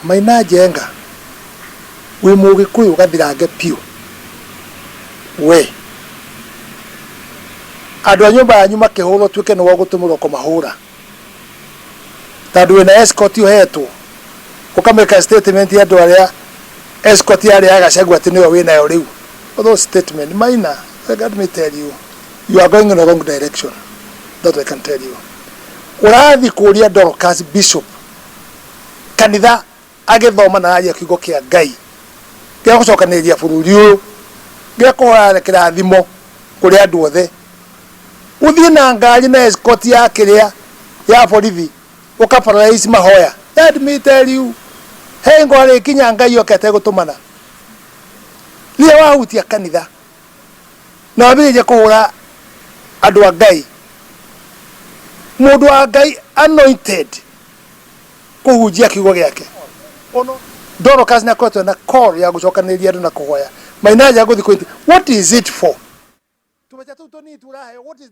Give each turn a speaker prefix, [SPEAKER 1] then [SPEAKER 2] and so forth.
[SPEAKER 1] Maina jenga wi Mũngĩkĩ ugathirange piu we andu a nyumba yanyu makihurwo tuike no gutumurwo kumahura tandu wina escort uhetwo ukameka statement ya andu aria escort yari agacagwa ati niyo wina yo riu those statement minor. Let me tell you, you are going in the wrong direction. That I can tell you. Urathi kuria Dorcas Bishop kanitha agithoma na aria kiugo kia Ngai gia gucokaniria bururi uyu gia kuhora kirathimo kuri andu othe uthie na ngari na escort ya kiria ya borithi ukaparalyze mahoya. Let me tell you, he ngwari kinya Ngai okete gutumana ria wahutia kanitha na wabirije kuhura andu a Ngai mundu wa Ngai anointed kuhunjia kiugo giake ono Dorcas na kwetu na call ya gucokaniria andu na kuhoya Maina ja guthi kwiti what is it for tumeja tu toni turahe what is the